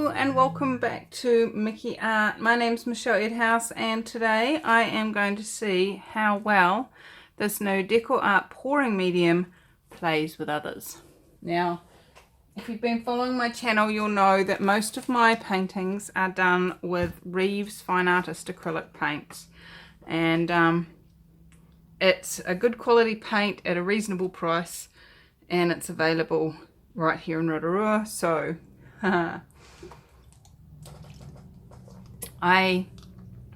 Hello and welcome back to Mickey Art. My name's Michelle Edhouse and today I am going to see how well this new DecoArt pouring medium plays with others. Now, if you've been following my channel, you'll know that most of my paintings are done with Reeves Fine Artist acrylic paints, and it's a good quality paint at a reasonable price, and it's available right here in Rotorua. So I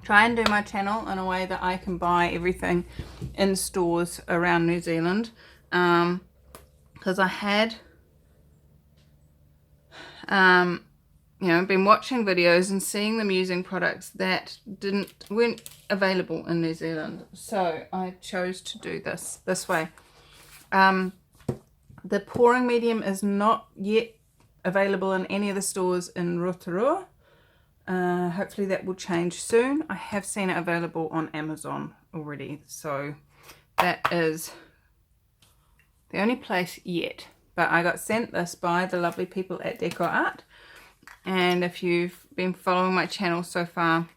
try and do my channel in a way that I can buy everything in stores around New Zealand, because I had been watching videos and seeing them using products that weren't available in New Zealand, so I chose to do this way. The pouring medium is not yet available in any of the stores in Rotorua. Hopefully that will change soon. I have seen it available on Amazon already, so that is the only place yet. But I got sent this by the lovely people at DecoArt, and if you've been following my channel so far,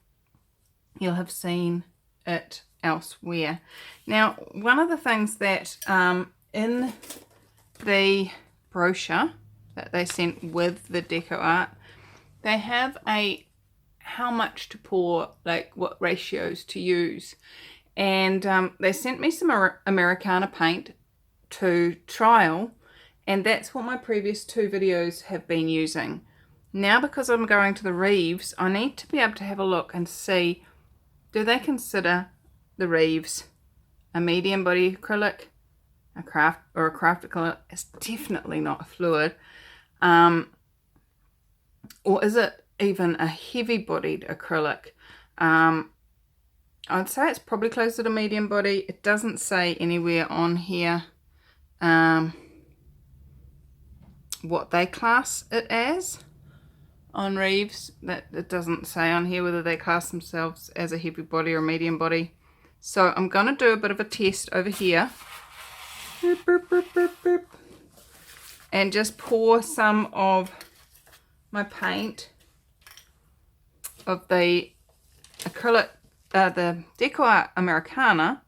you'll have seen it elsewhere. Now, one of the things that in the brochure that they sent with the DecoArt, they have a how much to pour, like what ratios to use, and they sent me some Americana paint to trial, and that's what my previous two videos have been using. Now, because I'm going to the Reeves, I need to be able to have a look and see, do they consider the Reeves a medium body acrylic, a craft acrylic? It's definitely not a fluid, or is it even a heavy bodied acrylic? I'd say it's probably closer to medium body. It doesn't say anywhere on here what they class it as on Reeves. That it doesn't say on here whether they class themselves as a heavy body or medium body. So I'm going to do a bit of a test over here. Boop, boop, boop, boop, boop. And just pour some of my paint of the acrylic, the DecoArt Americana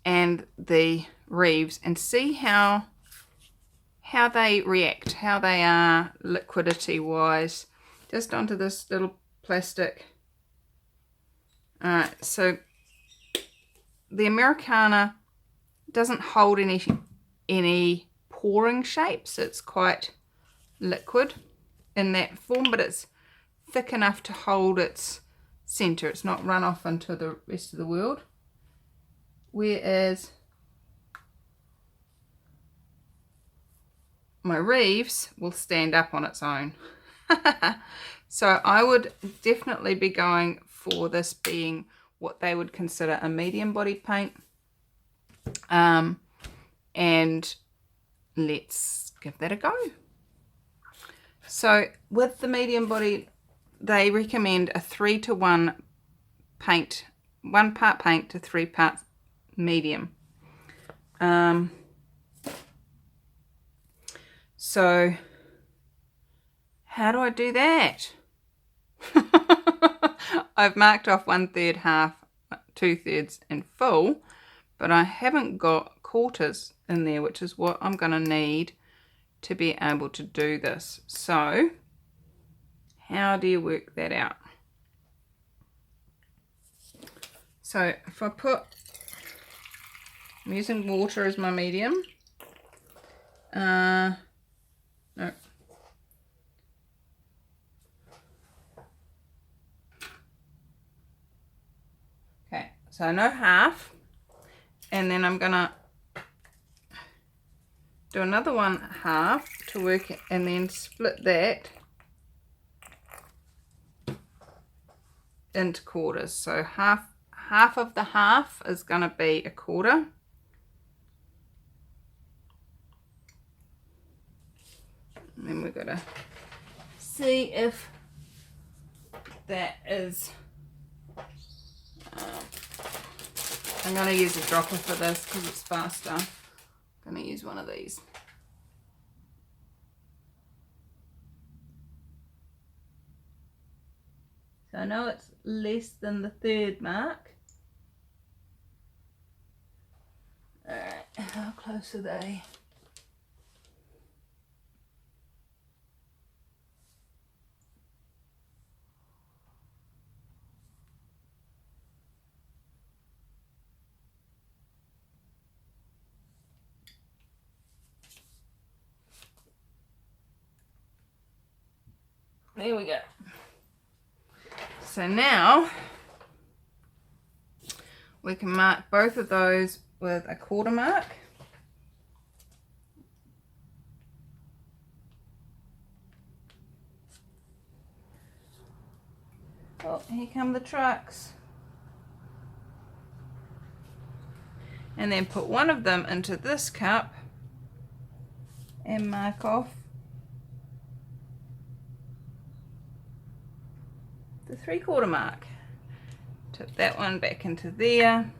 and the Reeves, and see how they react, how they are liquidity wise, just onto this little plastic. Alright, so the Americana doesn't hold any pouring shapes. It's quite liquid in that form, but it's thick enough to hold its center. It's not run off into the rest of the world, whereas my Reeves will stand up on its own. So I would definitely be going for this being what they would consider a medium bodied paint. And let's give that a go. So with the medium body, they recommend a 3:1 paint, 1 part paint to 3 parts medium. So how do I do that? I've marked off 1/3, half, 2/3 and full, but I haven't got quarters in there, which is what I'm going to need to be able to do this. So how do you work that out? So if I I'm using water as my medium. No. Okay, so I know half, and then I'm gonna do another 1/2 to work it, and then split that into quarters. So half of the half is going to be a quarter, and then we've got to see if that is I'm going to use a dropper for this because it's faster. I'm going to use one of these. So I know it's less than the third mark. Alright, how close are they? There we go. So now we can mark both of those with a quarter mark. Oh, here come the trucks. And then put one of them into this cup and mark off the 3/4 mark. Tip that one back into there.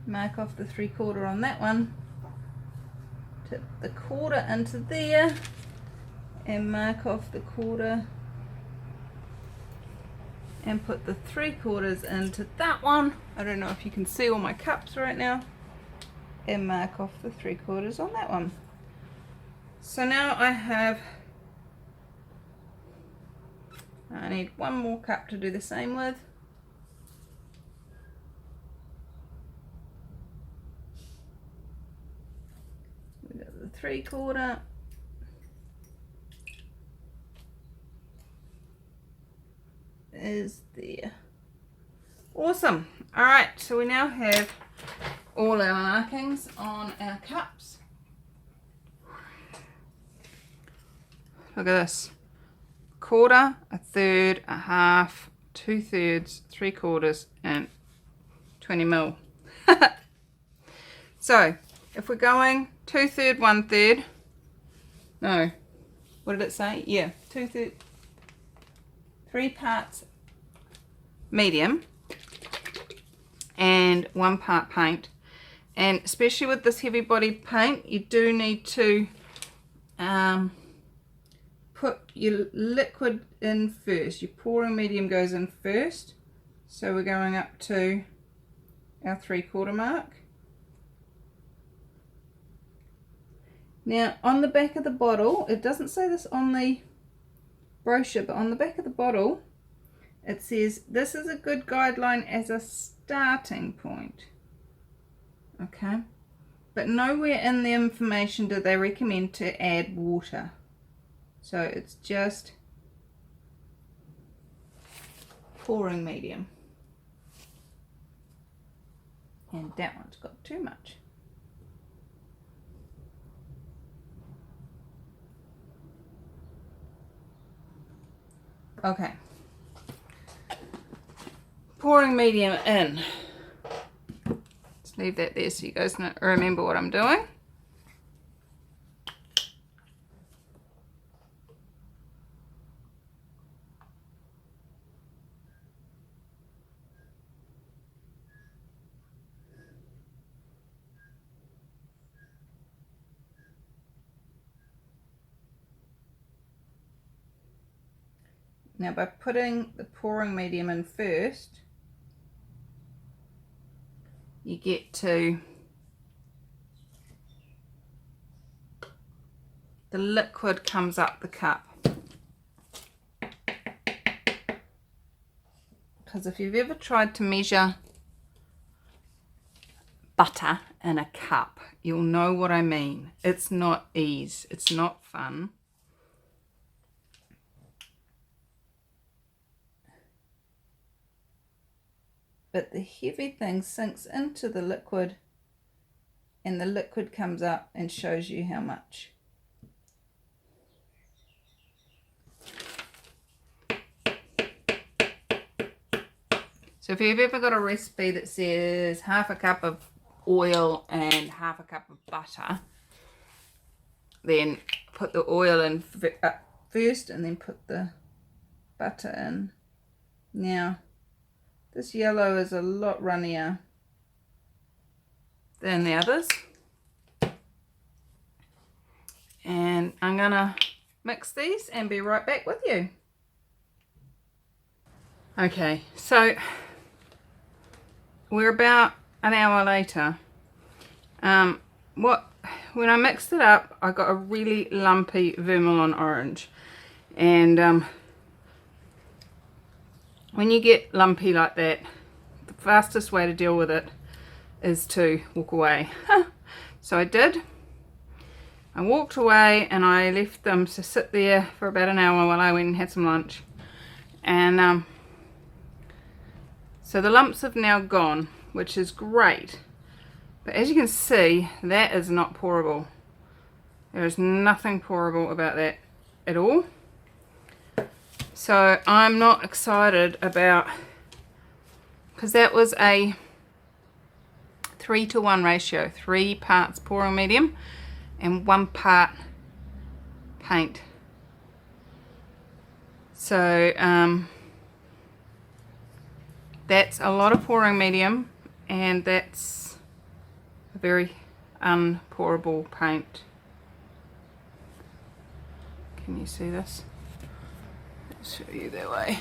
Mark off the 3/4 on that one. Tip the quarter into there and mark off the quarter and put the 3/4 into that one. I don't know if you can see all my cups right now. And mark off the 3/4 on that one. So now I need one more cup to do the same with. We got the 3/4. Is there. Awesome. Alright, so we now have all our markings on our cups. Look at this. Quarter, a third, a half, 2/3, 3/4, and 20 mil. So, if we're going 2/3, 1/3, no, what did it say? Yeah, 2/3, 3 parts medium and 1 part paint. And especially with this heavy body paint, you do need to put your liquid in first. Your pouring medium goes in first. So we're going up to our 3/4 mark. Now on the back of the bottle, it doesn't say this on the brochure, but on the back of the bottle it says this is a good guideline as a starting point. Okay, but nowhere in the information do they recommend to add water. So it's just pouring medium. And that one's got too much. Okay. Pouring medium in. Let's leave that there so you guys remember what I'm doing. Now by putting the pouring medium in first, you get to the liquid comes up the cup. Because if you've ever tried to measure butter in a cup, you'll know what I mean. It's not ease, it's not fun. But the heavy thing sinks into the liquid and the liquid comes up and shows you how much. So if you've ever got a recipe that says half a cup of oil and half a cup of butter, then put the oil in first and then put the butter in. Now this yellow is a lot runnier than the others, and I'm gonna mix these and be right back with you. Okay, so we're about an hour later. When I mixed it up, I got a really lumpy vermilion orange, and when you get lumpy like that, the fastest way to deal with it is to walk away. So I did. I walked away and I left them to sit there for about an hour while I went and had some lunch, and so the lumps have now gone, which is great. But as you can see, that is not pourable. There is nothing pourable about that at all. So I'm not excited about, because that was a 3-to-1 ratio, 3 parts pouring medium and 1 part paint. So that's a lot of pouring medium, and that's a very unpourable paint. Can you see this? I'll show you that way.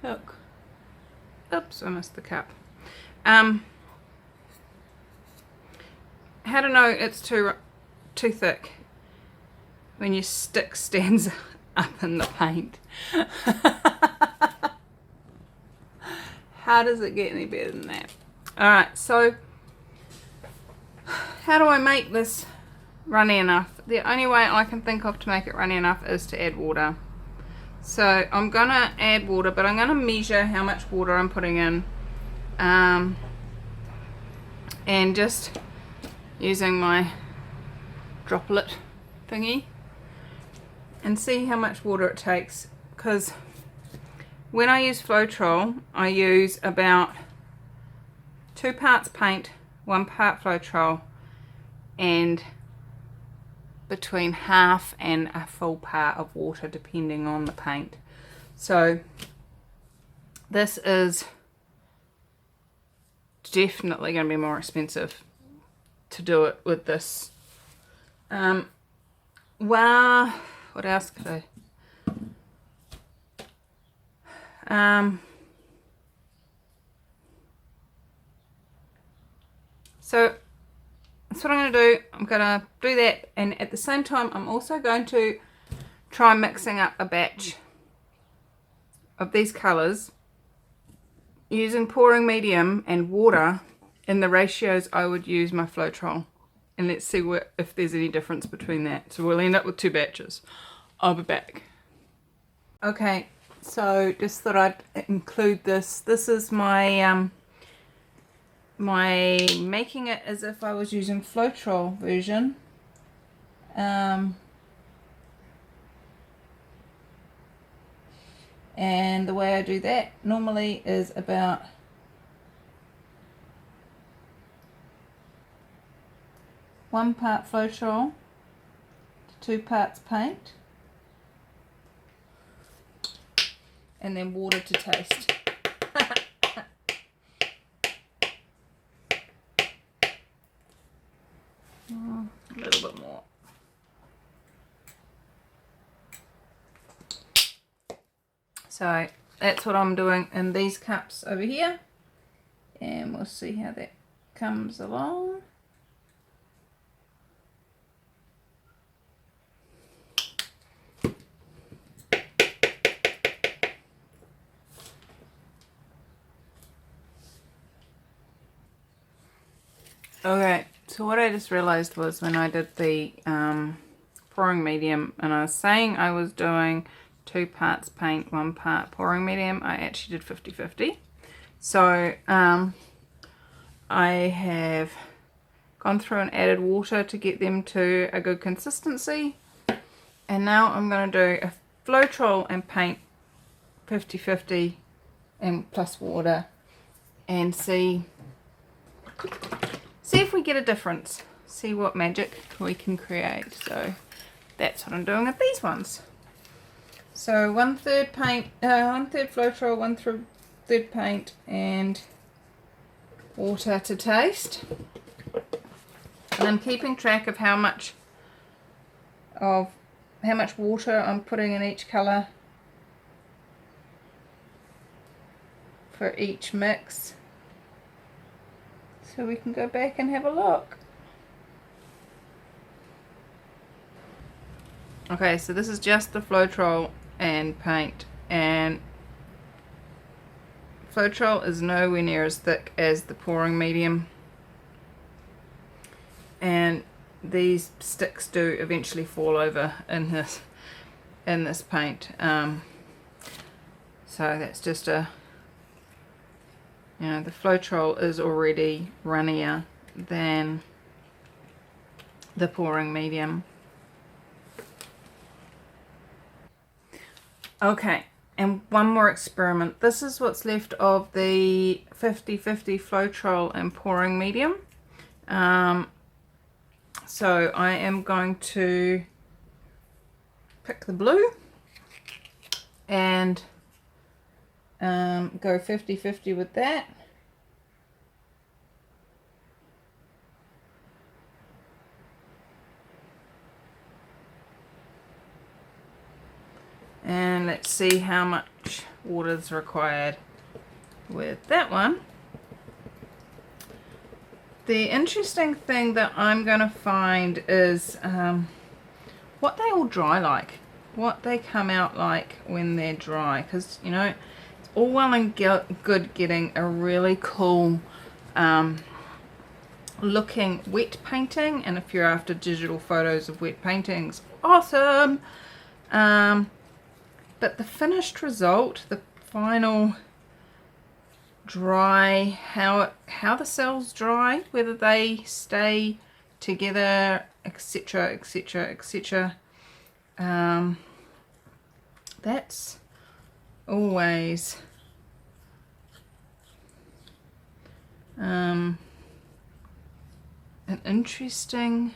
Look. Oops, I missed the cup. How to know it's too thick? When your stick stands up in the paint. How does it get any better than that? Alright, so how do I make this runny enough? The only way I can think of to make it runny enough is to add water. So I'm going to add water, but I'm going to measure how much water I'm putting in, and just using my droplet thingy and see how much water it takes, because when I use Floetrol, I use about 2 parts paint, 1 part Floetrol, and between half and a full part of water depending on the paint. So this is definitely going to be more expensive to do it with this. Well, what else could I? So that's what I'm going to do. I'm going to do that, and at the same time I'm also going to try mixing up a batch of these colours using pouring medium and water in the ratios I would use my Floetrol, and let's see if there's any difference between that. So we'll end up with 2 batches. I'll be back. Okay, so just thought I'd include this. This is my my making it as if I was using Floetrol version. And the way I do that normally is about one part Floetrol to 2 parts paint, and then water to taste. A little bit more. So that's what I'm doing in these cups over here, and we'll see how that comes along. Okay, so what I just realized was when I did the pouring medium, and I was saying I was doing 2 parts paint, 1 part pouring medium, I actually did 50-50. So I have gone through and added water to get them to a good consistency, and now I'm going to do a Floetrol and paint 50-50 and plus water, and see if we get a difference, see what magic we can create. So that's what I'm doing with these ones. So 1/3 paint, 1/3 Floetrol, 1/3 paint, and water to taste. And I'm keeping track of how much water I'm putting in each colour for each mix, so we can go back and have a look. Okay, so this is just the Floetrol and paint, and Floetrol is nowhere near as thick as the pouring medium, and these sticks do eventually fall over in this paint. So that's just a, the Floetrol is already runnier than the pouring medium. Okay, and one more experiment. This is what's left of the 50-50 Floetrol and pouring medium. So I am going to pick the blue and go 50-50 with that. And let's see how much water is required with that one. The interesting thing that I'm going to find is what they all dry like, what they come out like when they're dry, because it's all well and good getting a really cool looking wet painting, and if you're after digital photos of wet paintings, awesome. But the finished result, the final dry, how the cells dry, whether they stay together, etc, etc, etc, that's always an interesting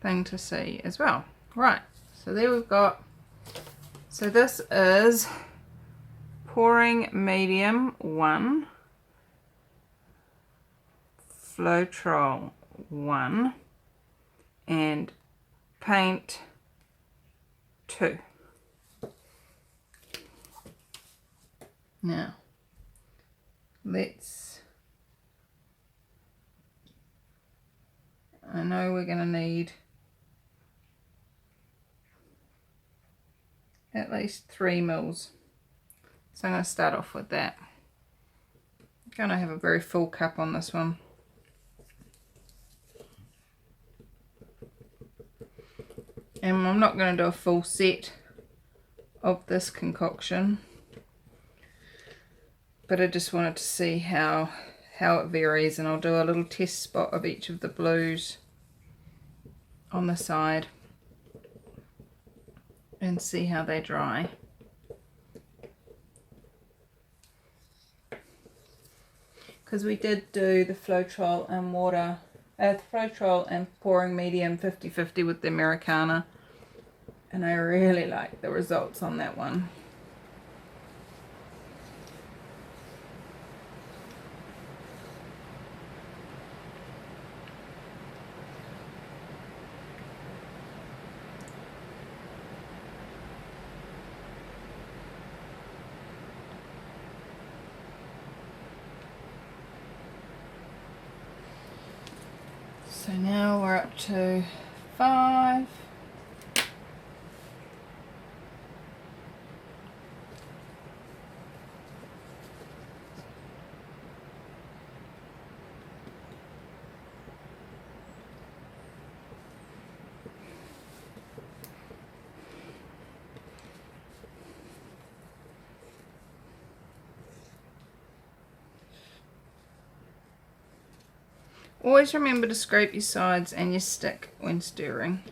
thing to see as well. Right, so there we've got, so this is pouring medium 1, Floetrol 1, and paint 2. Now I know we're going to need at least 3 mils. So I'm going to start off with that. I'm going to have a very full cup on this one. And I'm not going to do a full set of this concoction, but I just wanted to see how it varies, and I'll do a little test spot of each of the blues on the side and see how they dry. Because we did do the Floetrol and water, Floetrol and pouring medium 50-50 with the Americana, and I really like the results on that one. So now we're up to 5. Always remember to scrape your sides and your stick when stirring.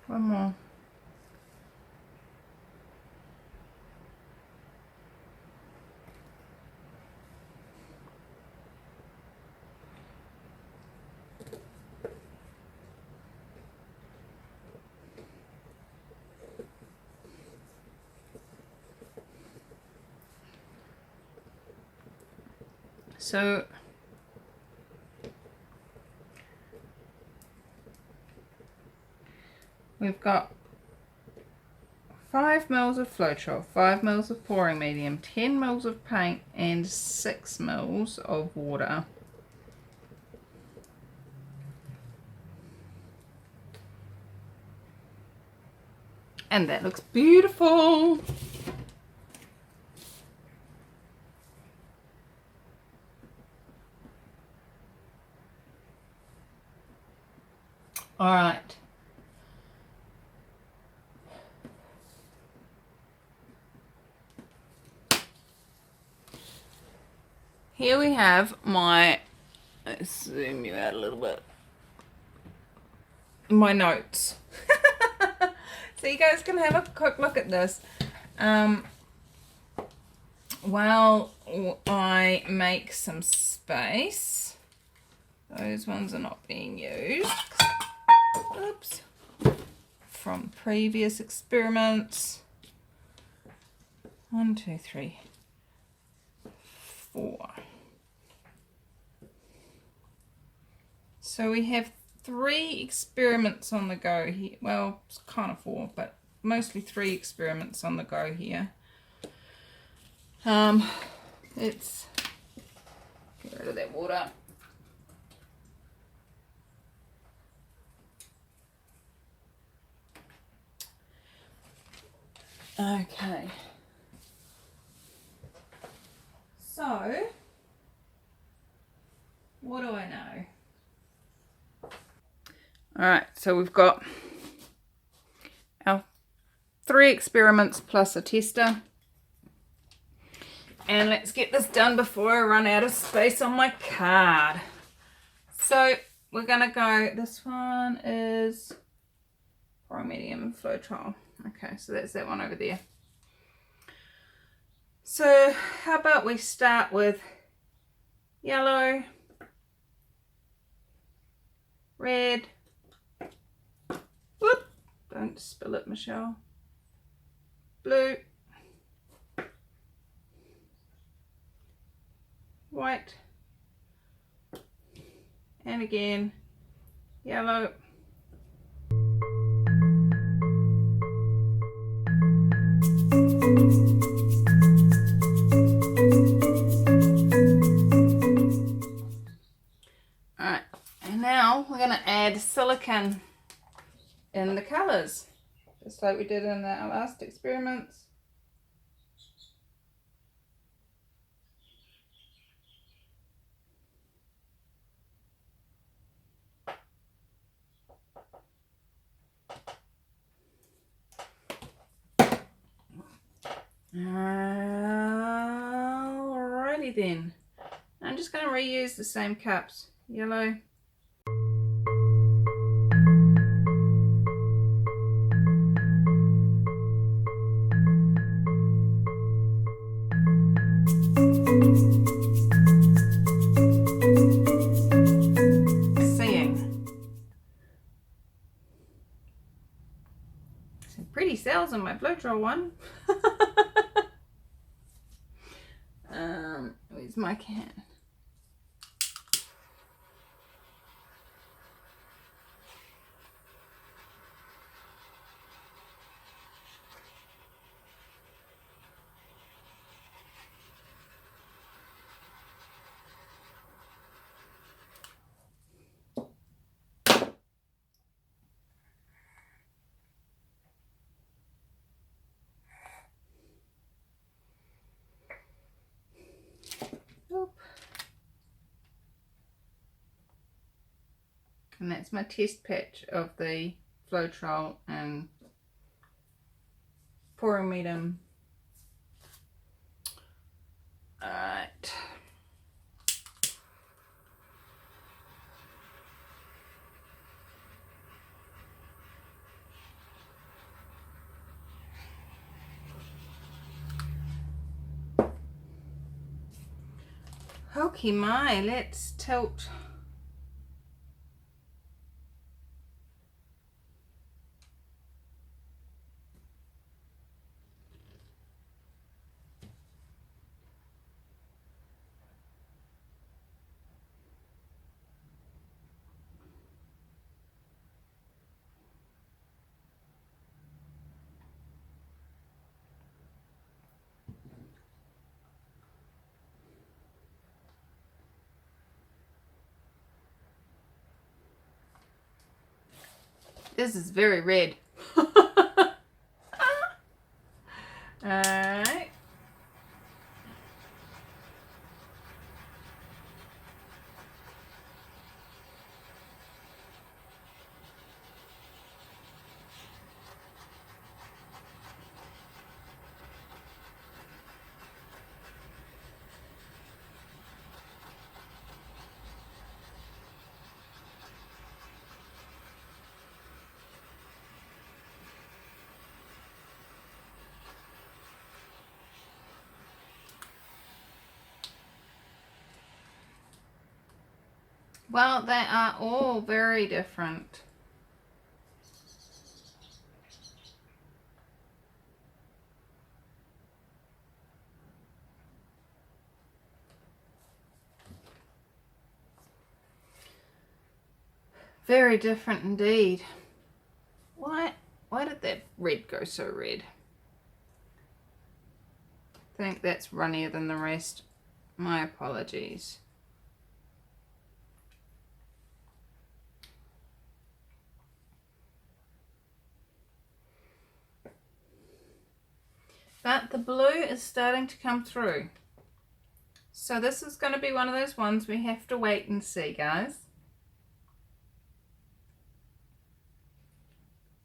One more. So we've got 5 mils of Floetrol, 5 mils of pouring medium, 10 mils of paint and 6 mils of water. And that looks beautiful. All right. Here we have my, let's zoom you out a little bit, my notes. So you guys can have a quick look at this while I make some space. Those ones are not being used. Oops. From previous experiments. 1, 2, 3, 4. So we have 3 experiments on the go here. Well, it's kind of 4, but mostly 3 experiments on the go here. Let's get rid of that water. Okay. So, what do I know? Alright, so we've got our 3 experiments plus a tester. And let's get this done before I run out of space on my card. So we're going to go, this one is medium Floetrol. Okay, so that's that one over there. So how about we start with yellow, red, whoop, don't spill it, Michelle, blue, white, and again yellow, alright, and now we're going to add silicone in the colours just like we did in our last experiments. Alrighty then. I'm just going to reuse the same cups. Yellow. Seeing. Some pretty cells on my Floetrol one. Where's my can? And that's my test patch of the Floetrol and pouring medium. Alright. Okay, let's tilt. This is very red. Alright. Well, they are all very different. Very different indeed. Why did that red go so red? I think that's runnier than the rest. My apologies. But the blue is starting to come through. So this is going to be one of those ones we have to wait and see, guys.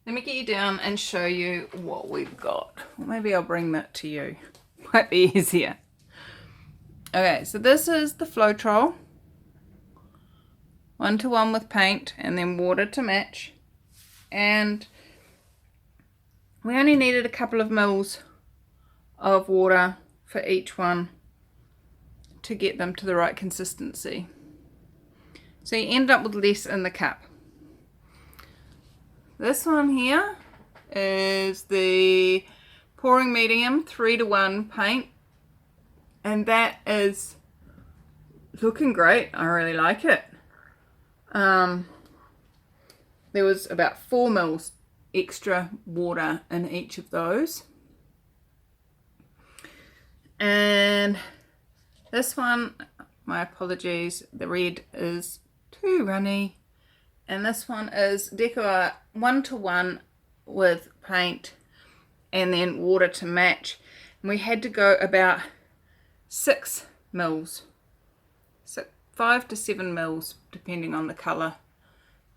Let me get you down and show you what we've got. Or maybe I'll bring that to you. Might be easier. Okay, so this is the Floetrol. 1-to-1 with paint and then water to match. And we only needed a couple of mils of water for each one to get them to the right consistency. So you end up with less in the cup. This one here is the pouring medium 3-to-1 paint, and that is looking great. I really like it. There was about 4 mils extra water in each of those. And this one, my apologies, the red is too runny. And this one is DecoArt 1-to-1 with paint and then water to match. And we had to go about 6 mils, so 5 to 7 mils depending on the colour,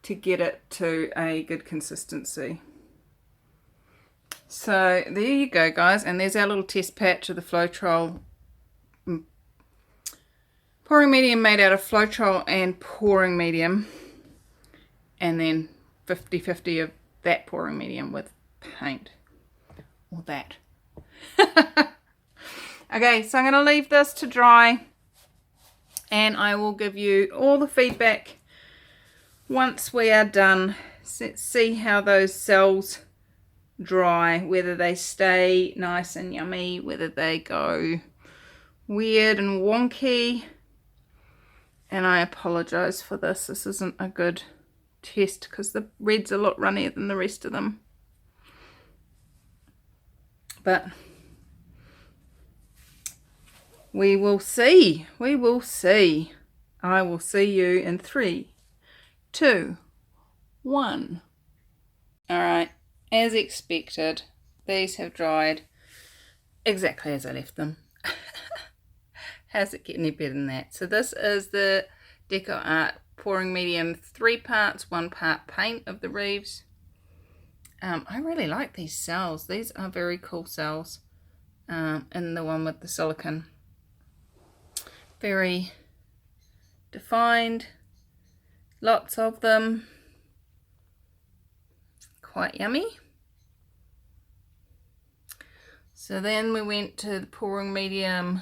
to get it to a good consistency. So there you go, guys, and there's our little test patch of the Floetrol pouring medium made out of Floetrol and pouring medium, and then 50-50 of that pouring medium with paint, or that. Okay, so I'm going to leave this to dry, and I will give you all the feedback once we are done. Let's see how those cells dry, whether they stay nice and yummy, whether they go weird and wonky. And I apologize for this. This isn't a good test because the red's a lot runnier than the rest of them. But we will see. We will see. I will see you in 3, 2, 1. All right. As expected, these have dried exactly as I left them. How's it get any better than that? So this is the DecoArt pouring medium 3 parts, 1 part paint of the Reeves. I really like these cells. These are very cool cells. And the one with the silicone. Very defined. Lots of them. Quite yummy. So then we went to the pouring medium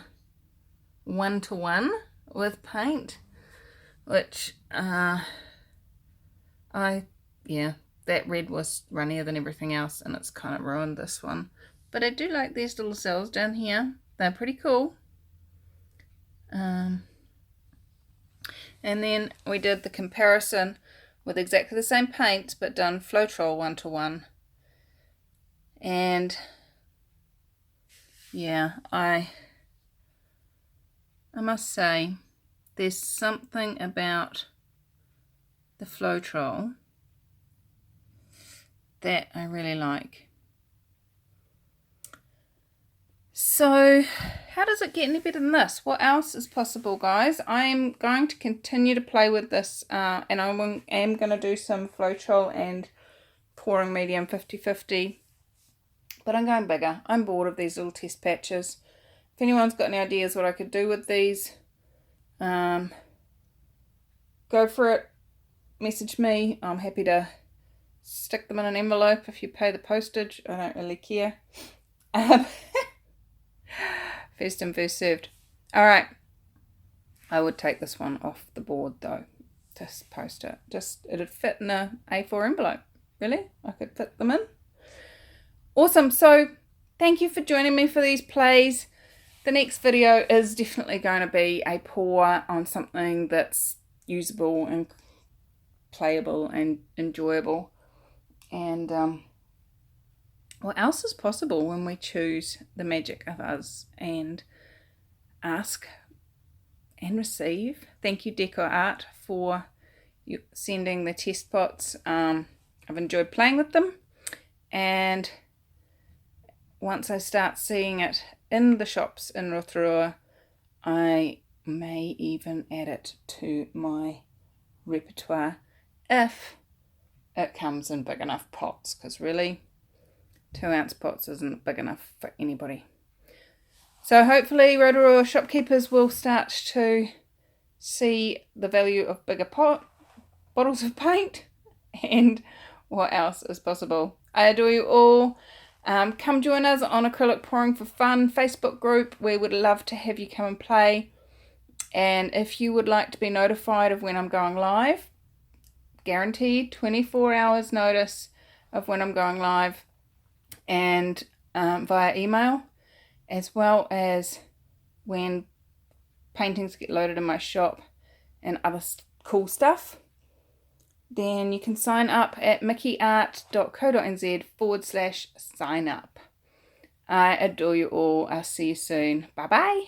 1-to-1 with paint, which that red was runnier than everything else, and it's kind of ruined this one. But I do like these little cells down here. They're pretty cool. And then we did the comparison with exactly the same paints, but done Floetrol 1-to-1. And yeah, I must say, there's something about the Floetrol that I really like. So how does it get any better than this? What else is possible, guys? I'm going to continue to play with this, and I am going to do some Floetrol and pouring medium 50-50, but I'm going bigger. I'm bored of these little test patches. If anyone's got any ideas what I could do with these, go for it. Message me. I'm happy to stick them in an envelope if you pay the postage. I don't really care. First in, first served. Alright. I would take this one off the board though. Just post it. It'd fit in a A4 envelope. Really? I could fit them in. Awesome. So thank you for joining me for these plays. The next video is definitely going to be a pour on something that's usable and playable and enjoyable. And what else is possible when we choose the magic of us and ask and receive. Thank you, DecoArt, for sending the test pots. I've enjoyed playing with them, and once I start seeing it in the shops in Rotorua, I may even add it to my repertoire if it comes in big enough pots, because really 2-ounce pots isn't big enough for anybody. So hopefully Rotorua shopkeepers will start to see the value of bigger bottles of paint and what else is possible. I adore you all. Come join us on Acrylic Pouring for Fun Facebook group. We would love to have you come and play. And if you would like to be notified of when I'm going live, guaranteed 24 hours notice of when I'm going live, and via email, as well as when paintings get loaded in my shop and other cool stuff, then you can sign up at mickeyart.co.nz/sign up. I adore you all. I'll see you soon. Bye bye.